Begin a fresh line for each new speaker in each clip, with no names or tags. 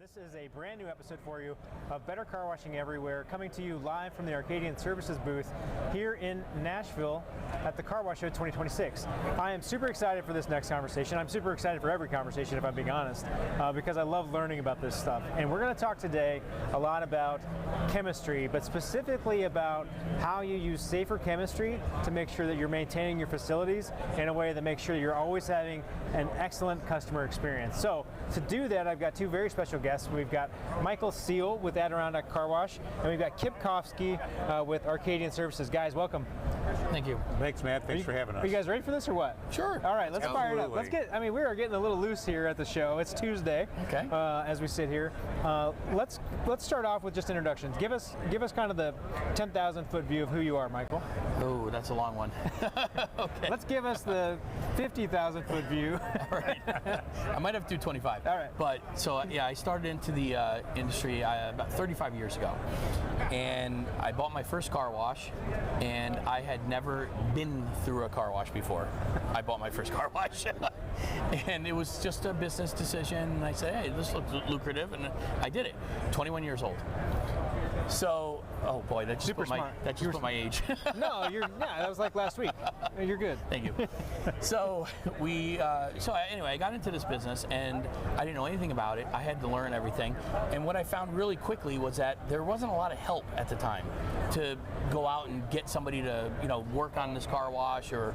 This is a brand new episode for you of Better Car Washing Everywhere, coming to you live from the Arcadian Services booth here in Nashville at the Car Wash Show 2026. I am super excited for this next conversation. I'm super excited for every conversation, if I'm being honest, because I love learning about this stuff. And we're going to talk today a lot about chemistry, but specifically about how you use safer chemistry to make sure that you're maintaining your facilities in a way that makes sure you're always having an excellent customer experience. So to do that, I've got two very special guests. We've got Michael Seal with Adirondack Car Wash, and we've got Kip Kofsky with Arcadian Services. Guys, welcome.
Thank you.
Thanks, Matt. Thanks for having us.
Are you guys ready for this or what?
Sure.
All right, let's fire it up. Let's get. We are getting a little loose here at the show. It's Tuesday.
Okay.
As we sit here, let's start off with just introductions. Give us kind of the 10,000-foot view of who you are, Michael.
Oh, that's a long one. Okay.
Let's give us the 50,000-foot view.
All right. I might have to do 25.
All right.
But so yeah, I started into the industry about 35 years ago, and I bought my first car wash, and I had never been through a car wash before. I bought my first car wash, and it was just a business decision. And I said, hey, this looks lucrative, and I did it. 21 years old. So, oh boy, that just put my age.
No, that was like last week. You're good.
Thank you. So anyway, I got into this business and I didn't know anything about it. I had to learn everything. And what I found really quickly was that there wasn't a lot of help at the time to go out and get somebody to, work on this car wash or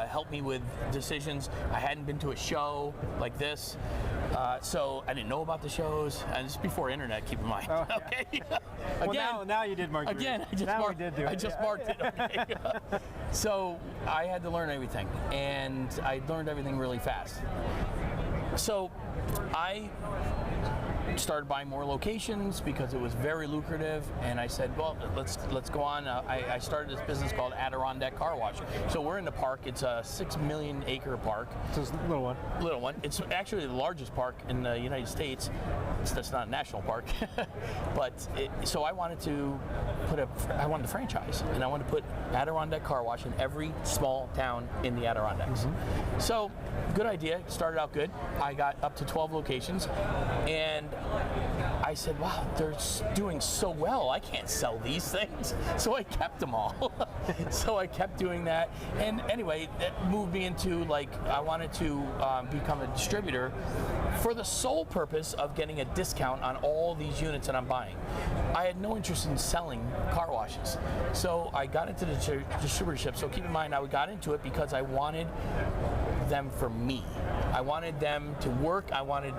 help me with decisions. I hadn't been to a show like this. So I didn't know about the shows, and this is before internet, keep in mind. Oh, yeah. Okay.
Well, now you did mark it.
Again, I just marked it. Okay. So I had to learn everything, and I learned everything really fast. So I started buying more locations because it was very lucrative, and I said, well, let's go on. I started this business called Adirondack Car Wash. So we're in the park. It's a 6 million acre park.
So it's a little one.
Little one. It's actually the largest park in the United States. That's not a national park, but so I wanted to franchise, and I wanted to put Adirondack Car Wash in every small town in the Adirondacks. Mm-hmm. So good idea. Started out good. I got up to 12 locations, and I said, wow, they're doing so well. I can't sell these things. So I kept them all. So I kept doing that. And anyway, that moved me into I wanted to become a distributor for the sole purpose of getting a discount on all these units that I'm buying. I had no interest in selling car washes. So I got into the distributorship. So keep in mind, I got into it because I wanted them for me. I wanted them to work. I wanted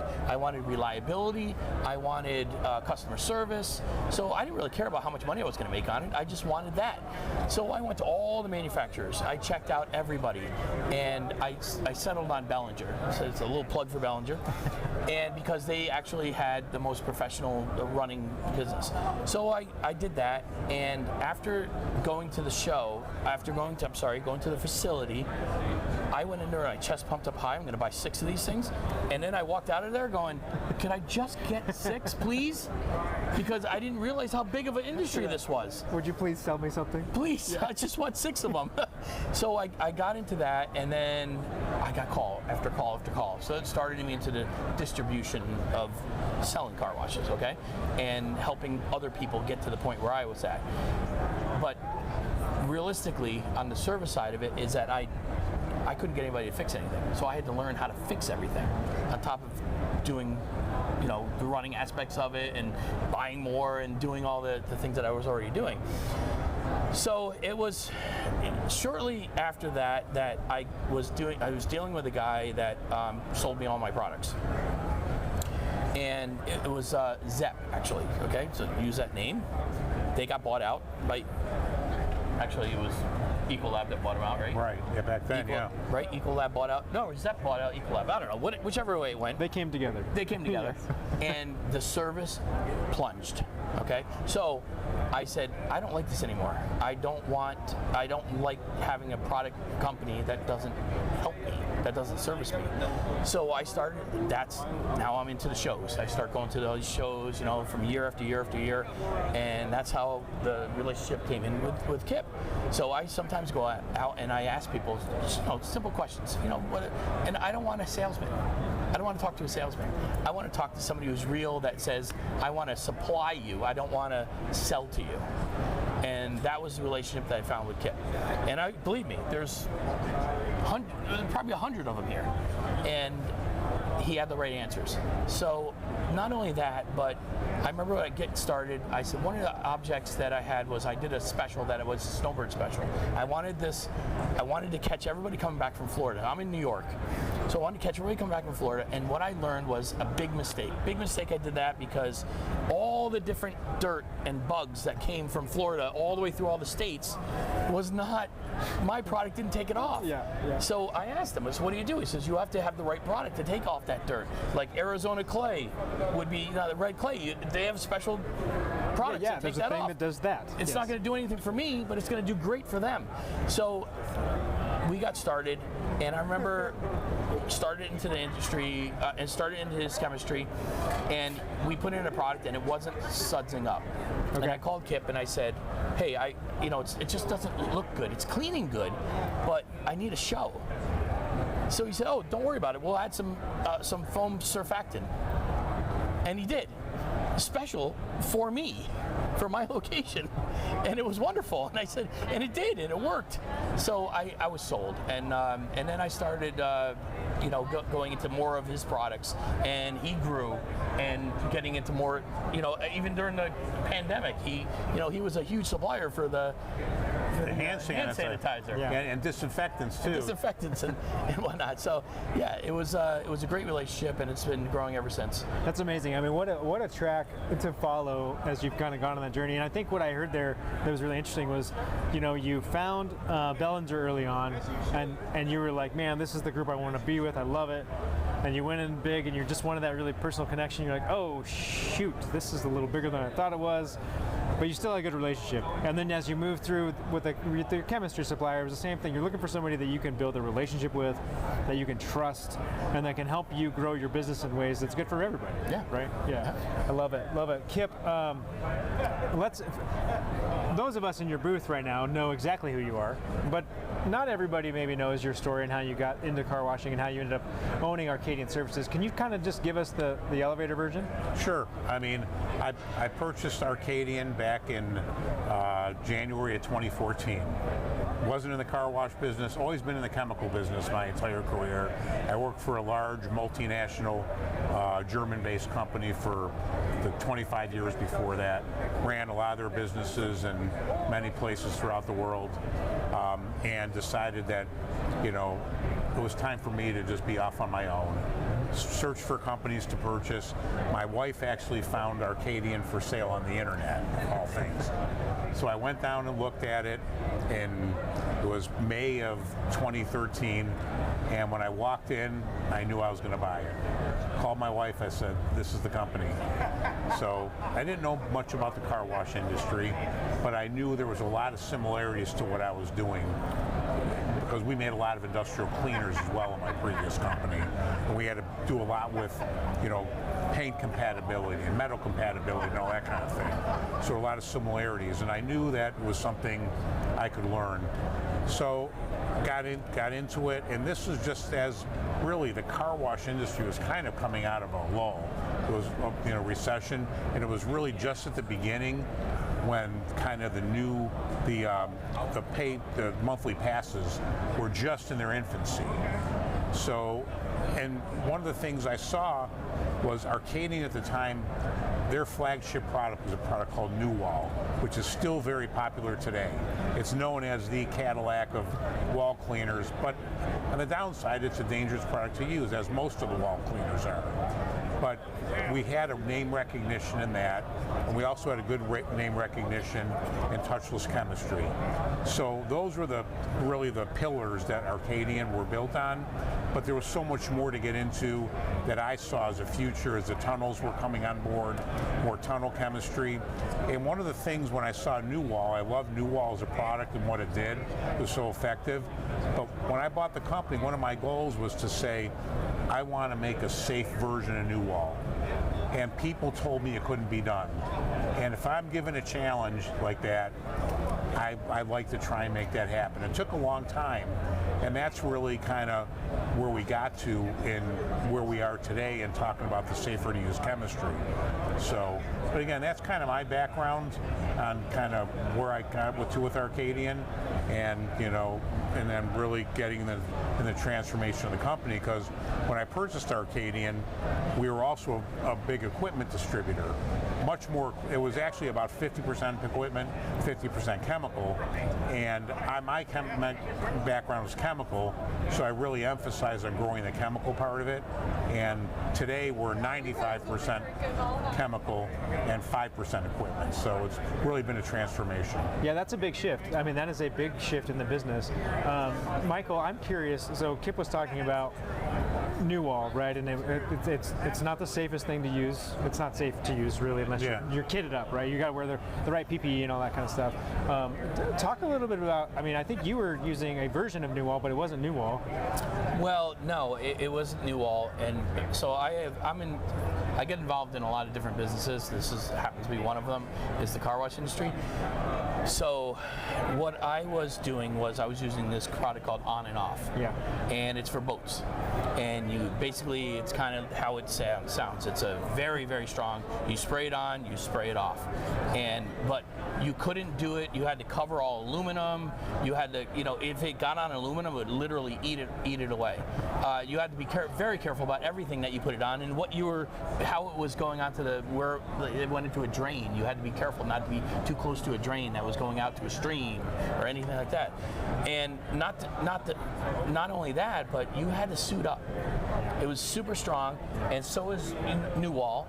reliability. I wanted customer service. So I didn't really care about how much money I was going to make on it. I just wanted that. So I went to all the manufacturers. I checked out everybody, and I settled on Bellinger. So it's a little plug for Bellinger, and because they actually had the most professional running business. So I did that, and after going to the show, going to the facility, I went in there and I chest pumped up high. I'm going to buy 6 of these things. And then I walked out of there going, can I just get 6, please? Because I didn't realize how big of an industry this was.
Would you please sell me something?
Please, yeah. I just want 6 of them. So I got into that, and then I got call after call after call. So it started me into the distribution of selling car washes, okay? And helping other people get to the point where I was at. But realistically, on the service side of it, is that I couldn't get anybody to fix anything. So I had to learn how to fix everything on top of doing, the running aspects of it and buying more and doing all the things that I was already doing. So it was shortly after that I was dealing with a guy that sold me all my products. And it was Zep, actually, okay? So use that name. They got bought out by, actually it was Ecolab that bought them out, right?
Right, yeah, back then, yeah.
Right, Ecolab bought out, no, Zep bought out Ecolab, I don't know, whichever way it went.
They came together.
Yes. And the service plunged, okay? So I said, I don't like this anymore. I don't like having a product company that doesn't help me, that doesn't service me. So I started, now I'm into the shows. I start going to those shows, from year after year after year, and that's how the relationship came in with Kip. So I sometimes go out and I ask people, simple questions, and I don't want a salesman. I don't want to talk to a salesman. I want to talk to somebody who's real, that says, I want to supply you. I don't want to sell to you. And that was the relationship that I found with Kip. And believe me, there's probably 100 of them here. And he had the right answers. So not only that, but I remember when I get started, I said one of the objects that I had was I did a special that it was a snowbird special. I wanted to catch everybody coming back from Florida. I'm in New York. So I wanted to catch everybody coming back from Florida, and what I learned was a big mistake. Big mistake I did that because all the different dirt and bugs that came from Florida all the way through all the states was not, my product didn't take it off.
Yeah.
So I asked him, I said, what do you do? He says, you have to have the right product to take off that dirt. Like Arizona clay would be, the red clay, they have special products that take that off.
There's a thing that does that.
It's not going to do anything for me, but it's going to do great for them. So we got started, and I remember started into the industry and started into his chemistry, and we put in a product and it wasn't sudsing up. Okay. And I called Kip and I said, hey, it just doesn't look good. It's cleaning good, but I need a show. So he said, oh, don't worry about it. We'll add some foam surfactant. And he did. Special for me, for my location, and it was wonderful. And I said, and it did, and it worked. So I was sold, and then I started, going into more of his products, and he grew, and getting into more, even during the pandemic, he was a huge supplier for the
hand sanitizer.
Yeah.
And disinfectants too.
Disinfectants and whatnot. So yeah, it was a great relationship, and it's been growing ever since.
That's amazing. I mean, what a track to follow as you've kind of gone on that journey. And I think what I heard there that was really interesting was, you found Bellinger early on, and you were like, man, this is the group I want to be with. I love it. And you went in big, and you just wanted that really personal connection. You're like, oh shoot, this is a little bigger than I thought it was. But you still had a good relationship. And then as you move through with the chemistry supplier, it was the same thing. You're looking for somebody that you can build a relationship with, that you can trust, and that can help you grow your business in ways that's good for everybody.
Yeah.
Right? Yeah. I love it. Love it. Kip, those of us in your booth right now know exactly who you are, but not everybody maybe knows your story and how you got into car washing and how you ended up owning Arcadian Services. Can you kind of just give us the elevator version?
Sure. I mean, I purchased Arcadian back in January of 2014. Wasn't in the car wash business, always been in the chemical business my entire career. I worked for a large multinational German-based company for the 25 years before that. Ran a lot of their businesses in many places throughout the world, and decided that, it was time for me to just be off on my own. Search for companies to purchase. My wife actually found Arcadian for sale on the internet, of all things. So I went down and looked at it, and it was May of 2013, and when I walked in, I knew I was going to buy it. Called my wife, I said, this is the company. So I didn't know much about the car wash industry, but I knew there was a lot of similarities to what I was doing, because we made a lot of industrial cleaners as well in my previous company, and we had to do a lot with, paint compatibility and metal compatibility and all that kind of thing. So a lot of similarities, and I knew that was something I could learn. So got into it, and this was just as really the car wash industry was kind of coming out of a lull. It was recession, and it was really just at the beginning when kind of the monthly passes were just in their infancy. So, and one of the things I saw was Arcadian at the time, their flagship product was a product called New Wall, which is still very popular today. It's known as the Cadillac of wall cleaners, but on the downside, it's a dangerous product to use, as most of the wall cleaners are. But we had a name recognition in that, and we also had a good name recognition in touchless chemistry. So those were really the pillars that Arcadian were built on, but there was so much more to get into that I saw as a future as the tunnels were coming on board, more tunnel chemistry. And one of the things when I saw New Wall, I loved New Wall as a product and what it did. It was so effective. But when I bought the company, one of my goals was to say, I want to make a safe version of New Wall. And people told me it couldn't be done. And if I'm given a challenge like that, I'd like to try and make that happen. It took a long time, and that's really kind of where we got to in where we are today in talking about the safer to use chemistry. So, but again, that's kind of my background on kind of where I got with Arcadian, and and then really getting in the transformation of the company, because when I purchased Arcadian, we were also a big equipment distributor. Much more, it was actually about 50% equipment, 50% chemical, and my background was chemical, so I really emphasized on growing the chemical part of it, and today we're 95% chemical and 5% equipment, so it's really been a transformation.
Yeah, that's a big shift. I mean, that is a big shift in the business. Michael, I'm curious, so Kip was talking about new wall, right? And it's not the safest thing to use. It's not safe to use, really, unless you're kitted up, right? You got to wear the right PPE and all that kind of stuff. Talk a little bit about, I mean, I think you were using a version of new wall, but it wasn't new wall.
Well, no, it wasn't new wall, and so I get involved in a lot of different businesses. This happens to be one of them, is the car wash industry. So what I was doing was I was using this product called On and Off.
Yeah.
And it's for boats. And you basically, it's kind of how it sounds. It's a very, very strong, you spray it on, you spray it off. But you couldn't do it, you had to cover all aluminum, you had to, if it got on aluminum, it would literally eat it away. You had to be very careful about everything that you put it on, and how it was going on to where it went into a drain. You had to be careful not to be too close to a drain that was going out to a stream or anything like that. And not only that, but you had to suit up. It was super strong, and so is new wall.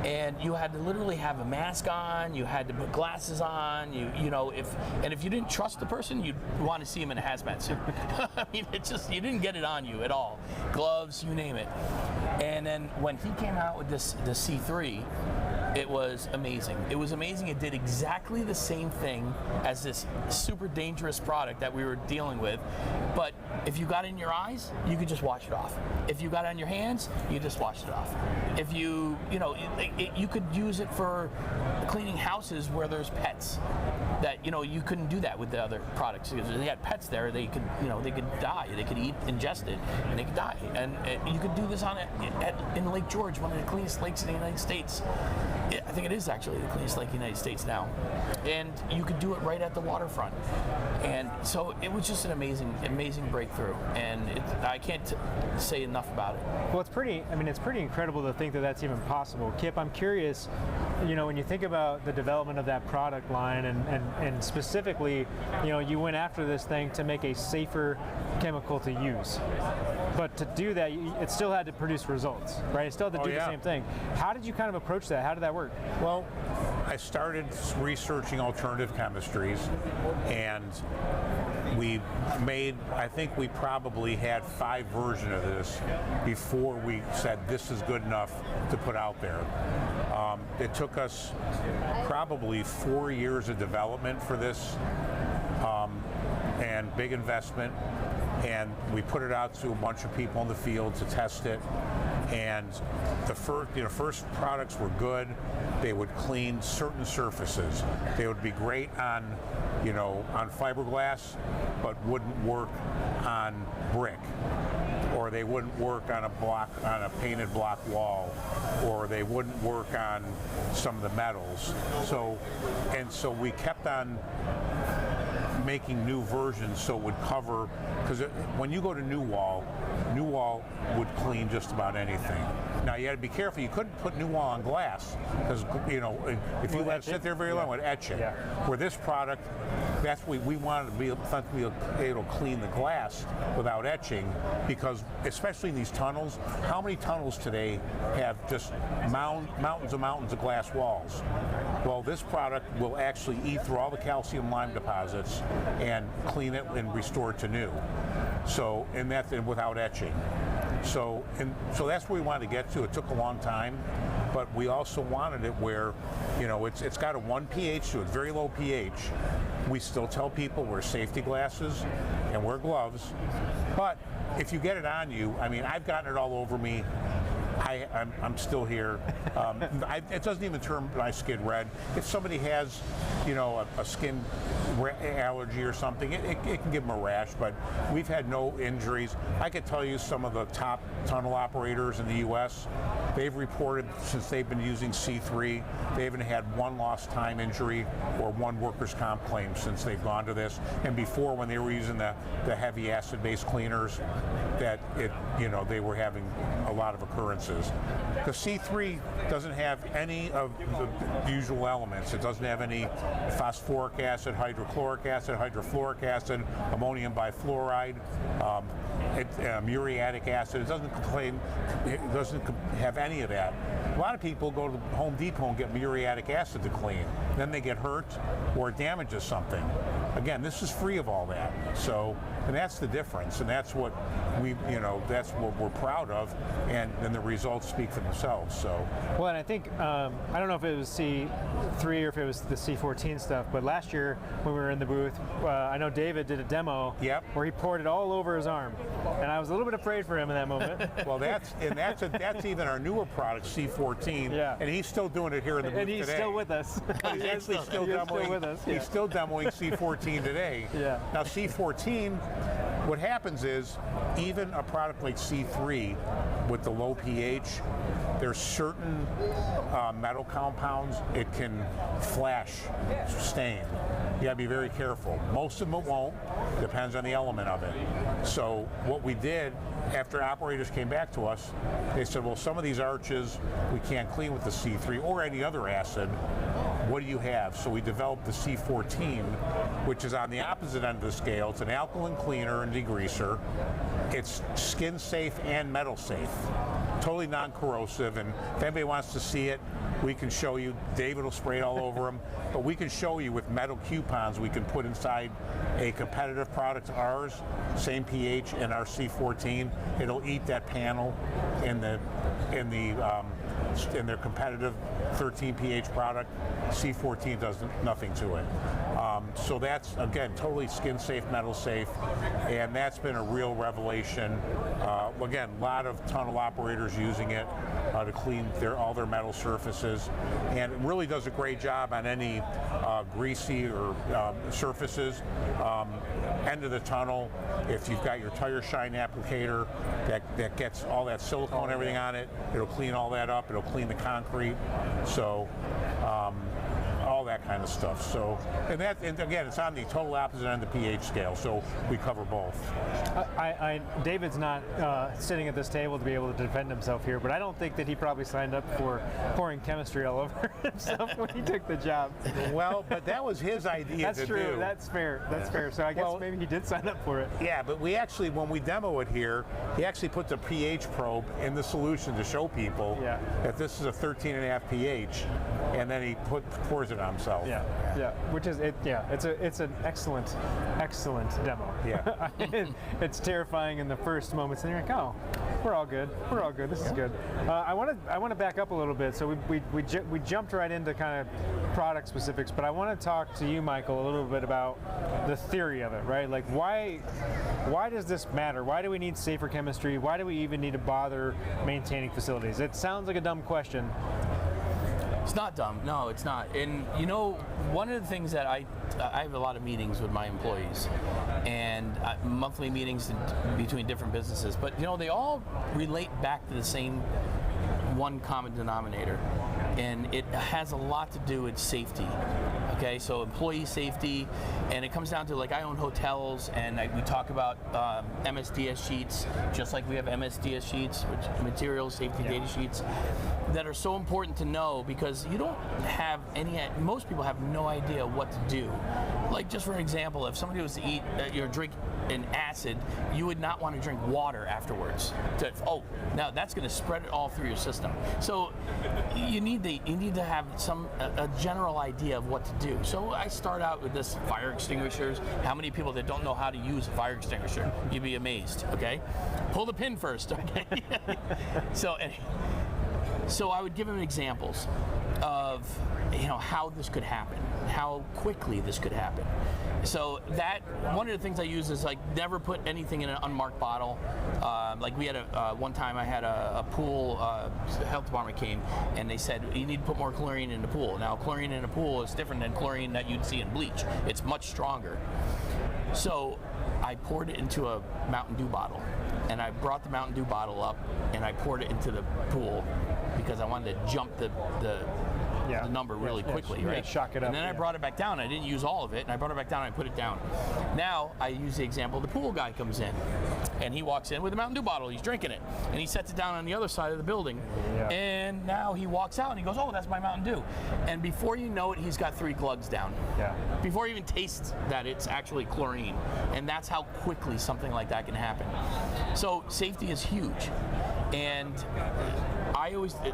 And you had to literally have a mask on. You had to put glasses on. If you didn't trust the person, you'd want to see him in a hazmat suit. I mean, you didn't get it on you at all. Gloves, you name it. And then when he came out with the C3, it was amazing. It was amazing. It did exactly the same thing as this super dangerous product that we were dealing with, but if you got it in your eyes, you could just wash it off. If you got it on your hands, you just wash it off. If you could use it for cleaning houses where there's pets. That you couldn't do that with the other products, because they had pets there. They could die. They could ingest it, and they could die. And you could do this in Lake George, one of the cleanest lakes in the United States. I think it is actually the cleanest lake in the United States now. And you could do it right at the waterfront. And so it was just an amazing breakthrough. And I can't say enough about it.
Well, it's pretty incredible to think that that's even possible. Kip, I'm curious, when you think about the development of that product line, and specifically, you went after this thing to make a safer chemical to use. But to do that, it still had to produce results, right? It still had to do the same thing. How did you kind of approach that? How did that work?
Well, I started researching alternative chemistries, and I think we probably had 5 versions of this before we said this is good enough to put out there. It took us probably 4 years of development for this, and big investment, and we put it out to a bunch of people in the field to test it. And the first products were good. They would clean certain surfaces. They would be great on fiberglass, but wouldn't work on brick, or they wouldn't work on a painted block wall, or they wouldn't work on some of the metals. So we kept on making new versions so it would cover, because when you go to new wall would clean just about anything. Now you had to be careful. You couldn't put new wall on glass, because if you let it sit there very long, it would etch it. Yeah. Where this product, that's what we wanted to be able to clean the glass without etching, because especially in these tunnels, how many tunnels today have just mountains of glass walls? Well, this product will actually eat through all the calcium lime deposits and clean it and restore it to new. So, and without etching. So that's where we wanted to get to. It took a long time, but we also wanted it where, it's got a 1 pH, so it's very low pH. We still tell people wear safety glasses and wear gloves, but if you get it on you, I've gotten it all over me. I'm still here. It doesn't even turn my skin red. If somebody has, a skin allergy or something, it can give them a rash, but we've had no injuries. I could tell you some of the top tunnel operators in the U.S., they've reported since they've been using C3, they haven't had one lost time injury or one workers' comp claim since they've gone to this. And before, when they were using the heavy acid-based cleaners, that they were having a lot of occurrences. The C3 doesn't have any of the usual elements. It doesn't have any phosphoric acid, hydrochloric acid, hydrofluoric acid, ammonium bifluoride, muriatic acid. It doesn't have any of that. A lot of people go to Home Depot and get muriatic acid to clean. Then they get hurt or it damages something. Again, this is free of all that. So, and that's the difference, and that's what that's what we're proud of, and then the results speak for themselves. So,
well, and I think I don't know if it was C3 or if it was the C14 stuff, but last year when we were in the booth, I know David did a demo where he poured it all over his arm, and I was a little bit afraid for him in that moment.
Well, that's even our newer product, C14, and he's still doing it here in the booth today.
And he's still with us.
He's actually still demoing. He's still demoing C14 today.
Yeah.
Now C14, what happens is even a product like C3 with the low pH, there's certain metal compounds it can flash, stain. You gotta be very careful. Most of them it won't, depends on the element of it. So what we did after operators came back to us, they said, well, some of these arches we can't clean with the C3 or any other acid. What do you have? So we developed the C14, which is on the opposite end of the scale. It's an alkaline cleaner and degreaser. It's skin safe and metal safe. Totally non-corrosive, and if anybody wants to see it, we can show you. David will spray it all over them, but we can show you with metal coupons we can put inside a competitive product, ours, same pH, and our C14. It'll eat that panel in their competitive 13 pH product. C14 does nothing to it. So that's, again, totally skin safe, metal safe, and that's been a real revelation. Again, a lot of tunnel operators using it to clean all their metal surfaces, and it really does a great job on any greasy or surfaces. End of the tunnel, if you've got your tire shine applicator that gets all that silicone and everything on it, it'll clean all that up, it'll clean the concrete, so all that kind of stuff. So, and again, it's on the total opposite end of the pH scale, so we cover both.
David's not sitting at this table to be able to defend himself here, but I don't think that he probably signed up for pouring chemistry all over himself when he took the job.
Well, but that was his idea.
That's true.
Do.
That's fair. That's fair. So I guess maybe he did sign up for it.
Yeah, but we actually, when we demo it here, he actually put the pH probe in the solution to show people that this is a 13.5 pH, and then he pours it on himself.
Yeah, which is it. Yeah, it's an excellent demo.
Yeah,
it's terrifying in the first moments, and you're like, oh, we're all good. This is good. I want to back up a little bit. So we jumped right into kind of product specifics, but I want to talk to you, Michael, a little bit about the theory of it, right? Like why does this matter? Why do we need safer chemistry? Why do we even need to bother maintaining facilities? It sounds like a dumb question.
It's not dumb. No, it's not. And one of the things that I have a lot of meetings with my employees, and monthly meetings between different businesses, but they all relate back to the same one common denominator, and it has a lot to do with safety. Okay, so employee safety, and it comes down to, like, I own hotels, and we talk about MSDS sheets, just like we have MSDS sheets, which material safety data sheets, that are so important to know, because you don't have most people have no idea what to do. Like, just for an example, if somebody was to eat or drink an acid, you would not want to drink water afterwards. Now that's going to spread it all through your system. So you need to have a general idea of what to do. So I start out with this fire extinguishers. How many people that don't know how to use a fire extinguisher? You'd be amazed. Okay, pull the pin first. Okay, so. So I would give him examples of how this could happen, how quickly this could happen. So that one of the things I use is like never put anything in an unmarked bottle. Like we had one time I had a pool, health department came and they said you need to put more chlorine in the pool. Now chlorine in a pool is different than chlorine that you'd see in bleach. It's much stronger. So I poured it into a Mountain Dew bottle, and I brought the Mountain Dew bottle up and I poured it into the pool because I wanted to jump the number really quickly, right?
Shock it up.
And then I brought it back down. I didn't use all of it, and I brought it back down and I put it down. Now I use the example: the pool guy comes in, and he walks in with a Mountain Dew bottle. He's drinking it, and he sets it down on the other side of the building. And now he walks out and he goes, "Oh, that's my Mountain Dew." And before you know it, he's got 3 glugs down. Before he even tastes that it's actually chlorine, and that's how quickly something like that can happen. So safety is huge, and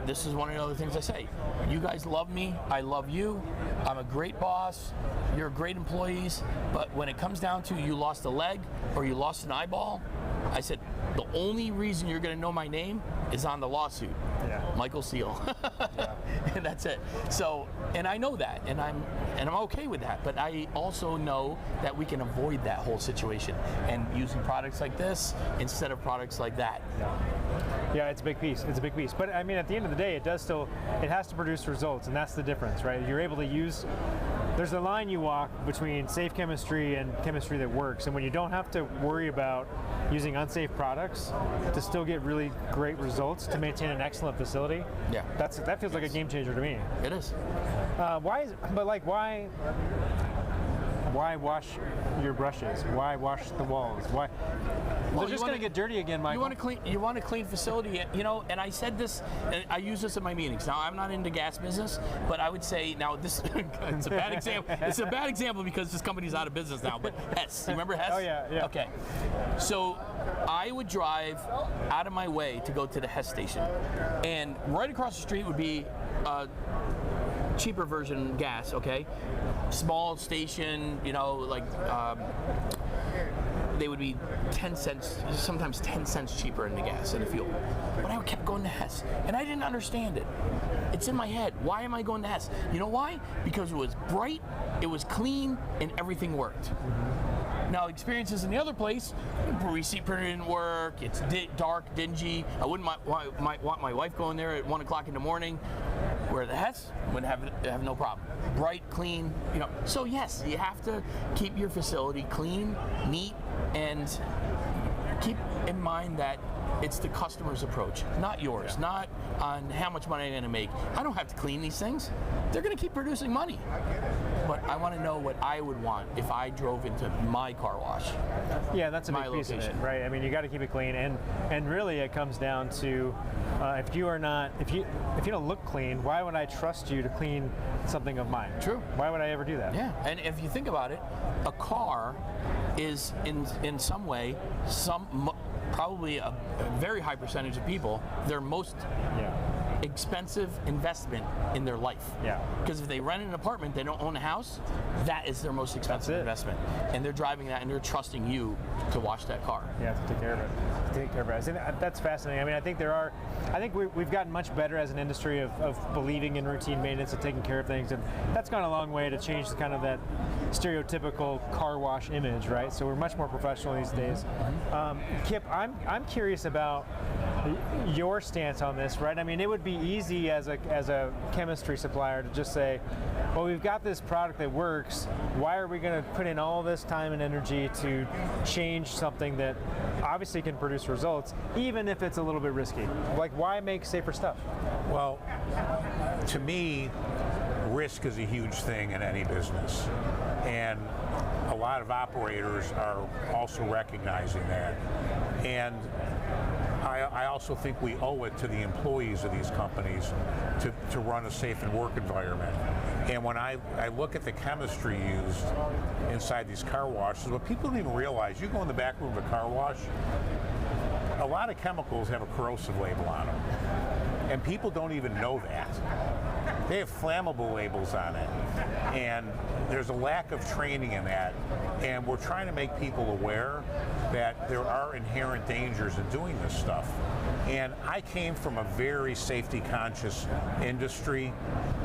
this is one of the other things I say. You guys love me, I love you, I'm a great boss, you're great employees, but when it comes down to you lost a leg or you lost an eyeball, I said, the only reason you're gonna know my name is on the lawsuit. Michael Seal. And that's it. So, and I know that, and I'm okay with that, but I also know that we can avoid that whole situation and using products like this instead of products like that.
Yeah, it's a big piece. It's a big piece. But I mean, at the end of the day, it has to produce results, and that's the difference, right? You're able to use, there's a line you walk between safe chemistry and chemistry that works, and when you don't have to worry about using unsafe products to still get really great results to maintain an excellent facility, that feels like a game changer to me.
It is.
Why wash your brushes? Why wash the walls? Why? They're just going to get dirty again, Michael.
You want a clean facility, and I said this, and I use this in my meetings. Now, I'm not into gas business, but I would say, now this, it's a bad example. It's a bad example because this company's out of business now, but Hess, you remember Hess?
Oh, yeah.
Okay. So I would drive out of my way to go to the Hess station, and right across the street would be cheaper version gas, okay? Small station, they would be 10 cents, sometimes 10 cents cheaper in the gas and the fuel. But I kept going to Hess, and I didn't understand it. It's in my head. Why am I going to Hess? You know why? Because it was bright, it was clean, and everything worked. Now, experiences in the other place, receipt printer didn't work, it's dark, dingy. I wouldn't want my wife going there at 1 o'clock in the morning. Where the Hess would have no problem. Bright, clean, So yes, you have to keep your facility clean, neat, and keep in mind that it's the customer's approach, not yours, not on how much money I'm going to make. I don't have to clean these things. They're going to keep producing money. But I want to know what I would want if I drove into my car wash.
Yeah, that's a big piece of it, right? I mean, you got to keep it clean, and really it comes down to if you don't look clean, why would I trust you to clean something of mine?
True.
Why would I ever do that?
Yeah, and if you think about it, a car is in some way probably a very high percentage of people, their most expensive investment in their life. Because if they rent an apartment, they don't own a house, that is their most expensive investment. And they're driving that and they're trusting you to wash that car.
Yeah, to take care of it. I think that's fascinating. I mean, I think we've gotten much better as an industry of believing in routine maintenance and taking care of things, and that's gone a long way to change kind of that stereotypical car wash image, right? So we're much more professional these days. Kip, I'm curious about your stance on this, right? I mean, it would be easy as a chemistry supplier to just say, well, we've got this product that works. Why are we going to put in all this time and energy to change something that obviously can produce results, even if it's a little bit risky? Like, why make safer stuff?
Well, to me, risk is a huge thing in any business, and a lot of operators are also recognizing that. And I also think we owe it to the employees of these companies to run a safe and work environment. And when I look at the chemistry used inside these car washes, what people don't even realize, you go in the back room of a car wash, a lot of chemicals have a corrosive label on them. And people don't even know that. They have flammable labels on it. And there's a lack of training in that. And we're trying to make people aware. that there are inherent dangers in doing this stuff. And I came from a very safety conscious industry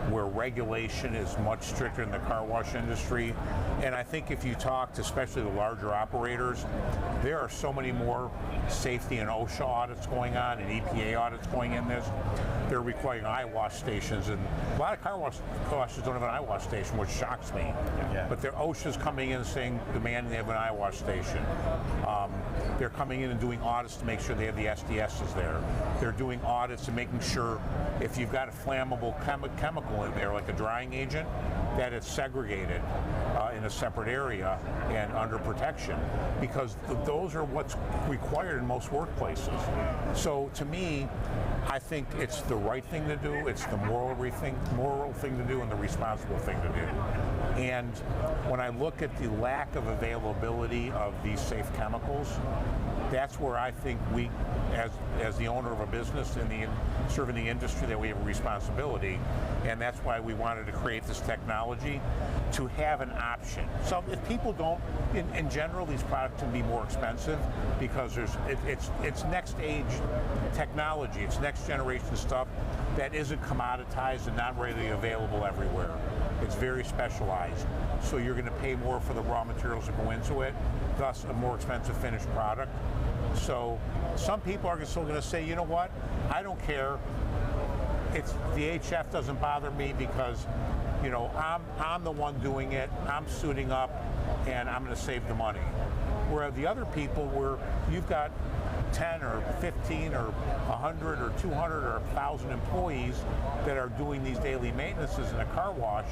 where regulation is much stricter in the car wash industry. And I think if you talk to especially the larger operators, there are so many more safety and OSHA audits going on and EPA audits going in this. They're requiring eye wash stations, and a lot of car washes don't have an eye wash station, which shocks me.
Yeah.
But their OSHA's coming in saying, demanding they have an eye wash station. They're coming in and doing audits to make sure they have the SDSs there. They're doing audits and making sure if you've got a flammable chemical in there, like a drying agent, that it's segregated in a separate area and under protection, because those are what's required in most workplaces. So to me, I think it's the right thing to do, it's the moral thing to do, and the responsible thing to do. And when I look at the lack of availability of these safe chemicals, that's where I think we, as the owner of a business in serving the industry, that we have a responsibility, and that's why we wanted to create this technology to have an option. So if people don't, in general, these products can be more expensive because it's next age technology, it's next generation stuff that isn't commoditized and not readily available everywhere. It's very specialized, so you're going to pay more for the raw materials that go into it, thus a more expensive finished product. So some people are still going to say, you know what, I don't care. The HF doesn't bother me because, you know, I'm the one doing it, I'm suiting up, and I'm going to save the money. Where the other people, where you've got 10 or 15 or 100 or 200 or 1,000 employees that are doing these daily maintenances in a car wash,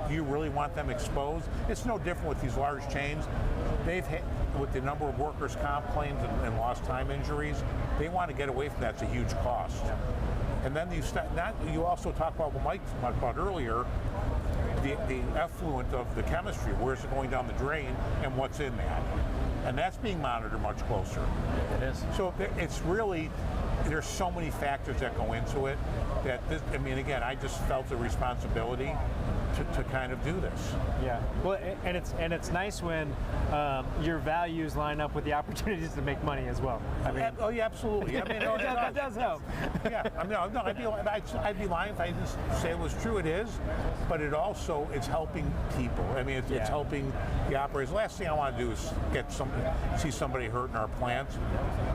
do you really want them exposed? It's no different with these large chains. They've had, with the number of workers' comp claims and lost time injuries, they want to get away from that. It's a huge cost. And then you also talk about what Mike talked about earlier, the effluent of the chemistry, where's it going down the drain and what's in that. And that's being monitored much closer.
It is.
So it's really, there's so many factors that go into it that this, I mean, again, I just felt a responsibility to kind of do this.
Yeah. Well, and it's nice when your values line up with the opportunities to make money as well. I mean,
oh yeah, absolutely. I mean,
that does help.
Yeah. I mean, no, I'd be lying if I didn't say it was true. It is, but it's helping people. I mean, it's helping the operators. The last thing I want to do is see somebody hurt in our plant,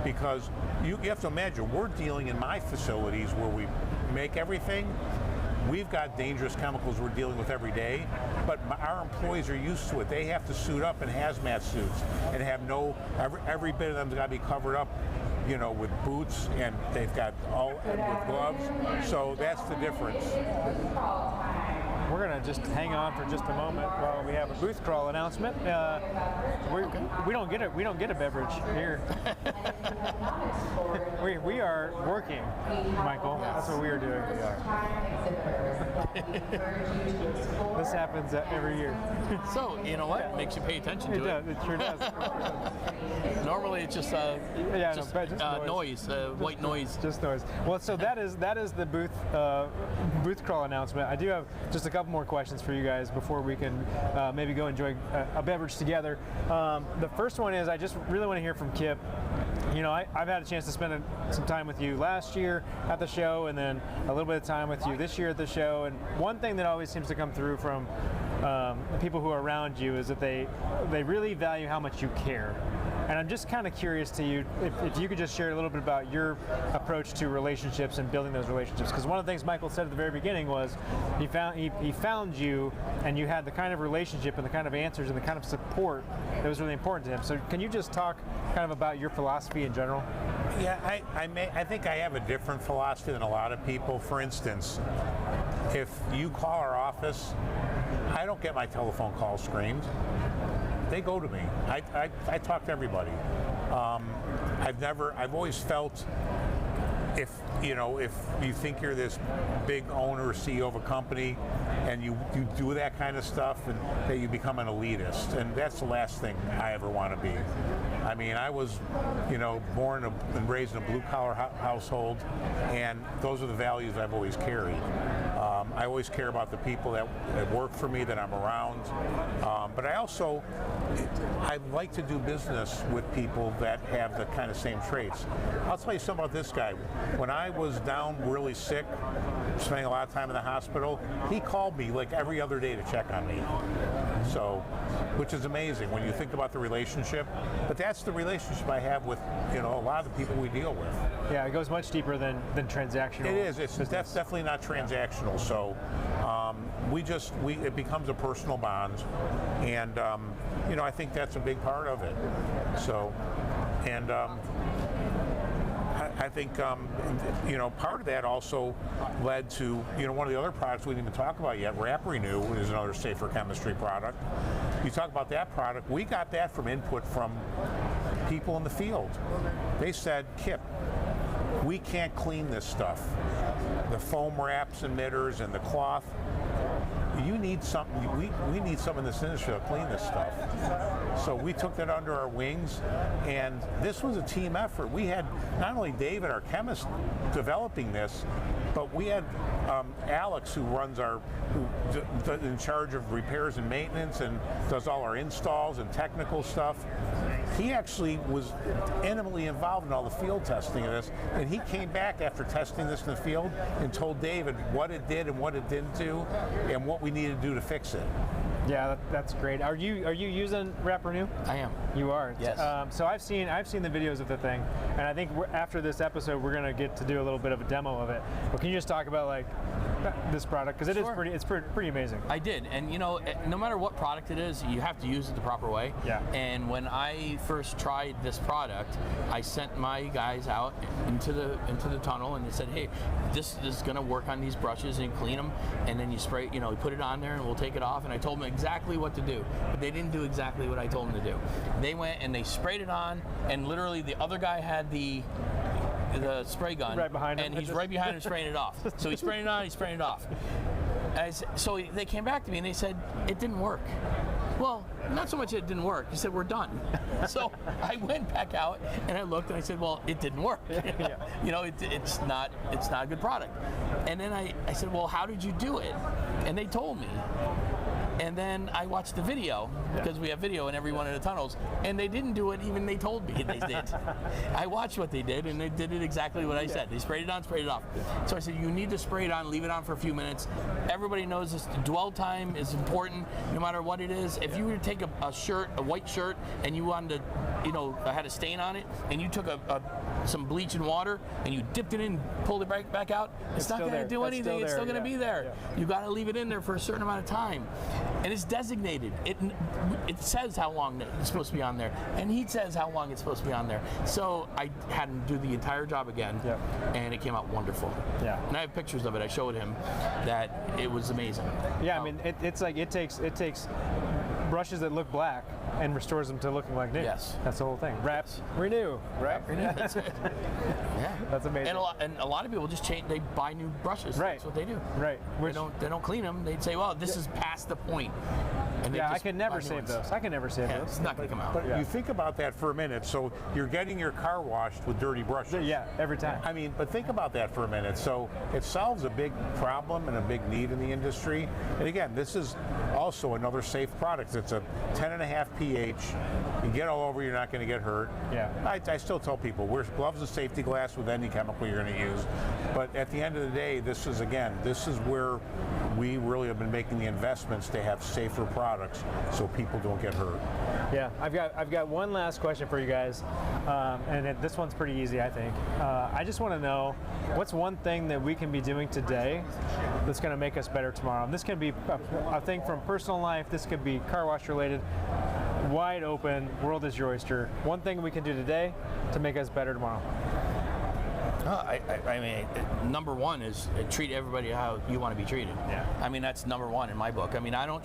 because you have to imagine, we're dealing in my facilities where we make everything. We've got dangerous chemicals we're dealing with every day, but our employees are used to it. They have to suit up in hazmat suits and have every bit of them's got to be covered up, you know, with boots, and they've got with gloves. So that's the difference.
We're going to just hang on for just a moment while we have a booth crawl announcement. We don't get it. We don't get a beverage here. we are working, Michael. That's what we are doing. This happens every year.
So, you know what? Makes you pay attention to it.
It sure does.
Normally it's just noise, white noise.
Just noise. Well, so that is the booth crawl announcement. I do have just a couple more questions for you guys before we can maybe go enjoy a beverage together. The first one is, I just really want to hear from Kip. You know, I've had a chance to spend some time with you last year at the show, and then a little bit of time with you this year at the show. And one thing that always seems to come through from the people who are around you is that they really value how much you care. And I'm just kind of curious to you, if you could just share a little bit about your approach to relationships and building those relationships. Because one of the things Michael said at the very beginning was he found you, and you had the kind of relationship and the kind of answers and the kind of support that was really important to him. So can you just talk kind of about your philosophy in general?
Yeah, I think I have a different philosophy than a lot of people. For instance, if you call our office, I don't get my telephone calls screened. They go to me. I talk to everybody. I've always felt, if you think you're this big owner or CEO of a company and you do that kind of stuff, and that you become an elitist, and that's the last thing I ever want to be. I mean, I was, born and raised in a blue-collar household, and those are the values I've always carried. I always care about the people that work for me, that I'm around. But I like to do business with people that have the kind of same traits. I'll tell you something about this guy. When I was down really sick, spending a lot of time in the hospital, he called me like every other day to check on me. So, which is amazing when you think about the relationship. But that's the relationship I have with, a lot of the people we deal with.
Yeah, it goes much deper than transactional.
It is. It's definitely not transactional. So, it becomes a personal bond, and I think that's a big part of it. So, and I think part of that also led to one of the other products we didn't even talk about yet. Wrap Renew is another safer chemistry product. You talk about that product. We got that from input from people in the field. They said, Kip, we can't clean this stuff. The foam wraps and emitters and the cloth. You need something. We need some in this industry to clean this stuff. So we took that under our wings, and this was a team effort. We had not only David, our chemist, developing this, but we had Alex, who's in charge of repairs and maintenance and does all our installs and technical stuff. He actually was intimately involved in all the field testing of this, and he came back after testing this in the field and told David what it did and what it didn't do and what we needed to do to fix it.
Yeah, that's great. Are you using Wrap Renew?
I am.
You are.
Yes.
So I've seen the videos of the thing, and I think after this episode we're gonna get to do a little bit of a demo of it. But can you just talk about this product, because
Sure.
it's pretty amazing.
I did, and no matter what product it is, you have to use it the proper way.
Yeah.
And when I first tried this product, I sent my guys out into the tunnel and they said, hey, this is going to work on these brushes and clean them, and then you spray, you put it on there and we'll take it off. And I told them exactly what to do, but they didn't do exactly what I told them to do. They went and they sprayed it on, and literally the other guy had the spray gun
right behind him,
and he's right behind him spraying it off. So he's spraying it on, he's spraying it off. So they came back to me and they said, it didn't work. Well, not so much it didn't work. He said, we're done. So I went back out and I looked and I said, well, it didn't work. It's not a good product. And then I said, well, how did you do it? And they told me. And then I watched the video, because we have video in every one of the tunnels, and they didn't do it even they told me they did. I watched what they did, and they did it exactly what I said. They sprayed it on, sprayed it off. So I said, you need to spray it on, leave it on for a few minutes. Everybody knows this, dwell time is important, no matter what it is. If you were to take a white shirt, and you wanted to, had a stain on it, and you took some bleach and water, and you dipped it in, pulled it back out, it's not going to do anything. It's still going to be there. Yeah. You got to leave it in there for a certain amount of time. And it's designated. It says how long it's supposed to be on there, and he says how long it's supposed to be on there. So I had him do the entire job again, and it came out wonderful. Yeah. And I have pictures of it. I showed him that it was amazing.
Yeah, I mean, it takes brushes that look black and restores them to looking like new.
Yes.
That's the whole thing. Wrap, renew. Wrap, renew.
That's it. Yeah.
That's amazing.
And a lot of people just change. They buy new brushes.
Right.
That's what they do.
Right.
They don't clean them. They'd say, well, this is past the point. And
I can never save those. I can never save those.
It's not going to come out.
But you think about that for a minute. So you're getting your car washed with dirty brushes.
Yeah, every time.
I mean, but think about that for a minute. So it solves a big problem and a big need in the industry. And again, this is also another safe product. It's a 10.5 pH. You get all over, you're not going to get hurt.
Yeah.
I still tell people, wear gloves and safety glass with any chemical you're going to use. But at the end of the day, this is where we really have been making the investments to have safer products so people don't get hurt.
Yeah, I've got one last question for you guys, and this one's pretty easy, I think. I just want to know, what's one thing that we can be doing today that's going to make us better tomorrow? And this can be a thing from personal life. This could be car wash related. Wide open, world is your oyster. One thing we can do today to make us better tomorrow.
I mean, number one is treat everybody how you want to be treated.
Yeah.
I mean, that's number one in my book. I mean, I don't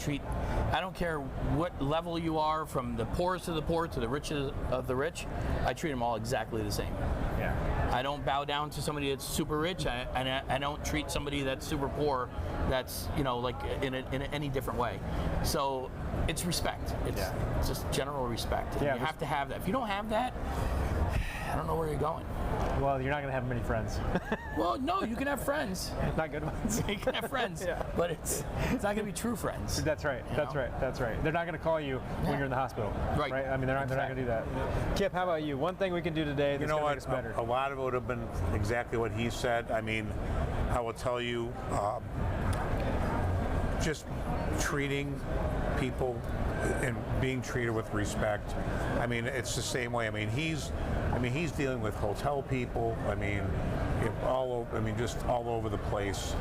care what level you are, from the poorest of the poor to the richest of the rich. I treat them all exactly the same.
Yeah.
I don't bow down to somebody that's super rich, and I don't treat somebody that's super poor, that's, like in any different way. So it's respect. It's just general respect. And you have to have that. If you don't have that, I don't know where you're going.
Well, you're not going to have many friends.
Well, no, you can have friends.
Not good ones.
You can have friends,
Yeah.
but it's not going to be true friends.
That's right. That's
know?
right. That's right. They're not going to call you when
Yeah.
you're in the hospital.
Right.
I mean, they're not going to do that. Kip, how about you? One thing we can do today that's going to make us better.
A lot of it would have been exactly what he said. I mean, I will tell you, just treating people and being treated with respect. I mean, it's the same way. I mean, he's dealing with hotel people. I mean, just all over the place.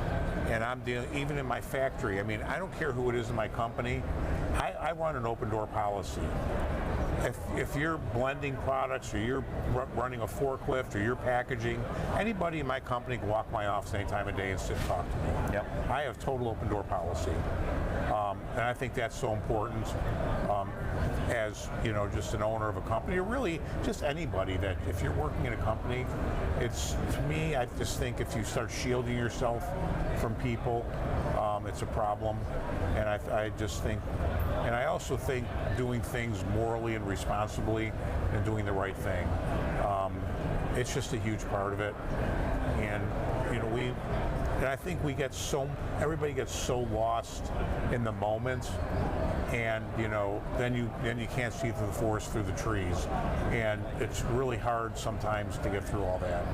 And I'm dealing, even in my factory. I mean, I don't care who it is in my company. I run an open door policy. If you're blending products or you're running a forklift or you're packaging, anybody in my company can walk my office any time of day and sit and talk to me.
Yep.
I have total open door policy. And I think that's so important as, just an owner of a company, or really just anybody that if you're working in a company, to me, I just think if you start shielding yourself from people, it's a problem. And I just think, and I also think doing things morally and responsibly and doing the right thing. It's just a huge part of it. And, and I think everybody gets so lost in the moment, and then you can't see through the forest through the trees, and it's really hard sometimes to get through all that.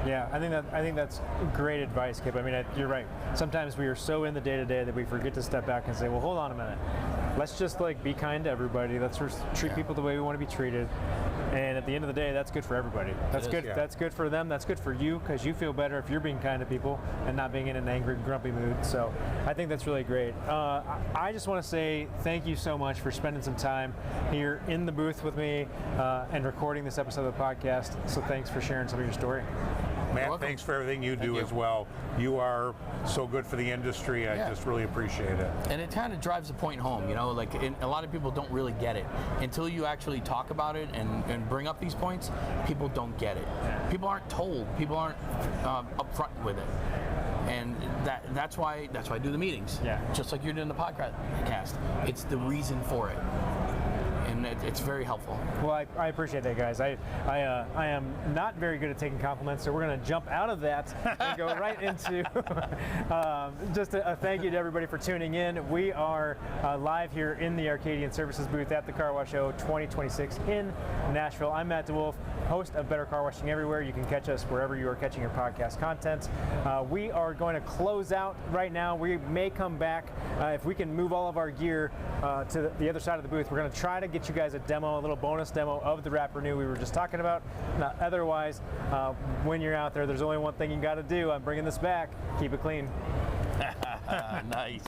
Yeah, I think that's great advice, Kip. I mean, you're right. Sometimes we are so in the day-to-day that we forget to step back and say, well, hold on a minute. Let's just be kind to everybody. Let's treat people the way we want to be treated. And at the end of the day, that's good for everybody. That's good.
Yeah.
That's good for them. That's good for you, because you feel better if you're being kind to people and not being in an angry, grumpy mood. So I think that's really great. I just want to say thank you so much for spending some time here in the booth with me and recording this episode of the podcast. So thanks for sharing some of your story.
Matt, thanks for everything you do as well. You are so good for the industry. I just really appreciate it.
And it kind of drives the point home, a lot of people don't really get it. Until you actually talk about it and bring up these points, people don't get it. People aren't told. People aren't upfront with it. And that's why I do the meetings.
Yeah.
Just like you're doing the podcast. It's the reason for it. And it's very helpful.
Well, I appreciate that, guys. I am not very good at taking compliments, so we're going to jump out of that and go right into just a thank you to everybody for tuning in. We are live here in the Arcadian Services booth at the Car Wash Show 2026 in Nashville. I'm Matt DeWolf, host of Better Car Washing Everywhere. You can catch us wherever you are catching your podcast content. We are going to close out right now. We may come back if we can move all of our gear to the other side of the booth. We're going to try to get you guys a little bonus demo of the Wrap Renew we were just talking about. Otherwise, when you're out there, there's only one thing you got to do. I'm bringing this back. Keep it clean.
Nice.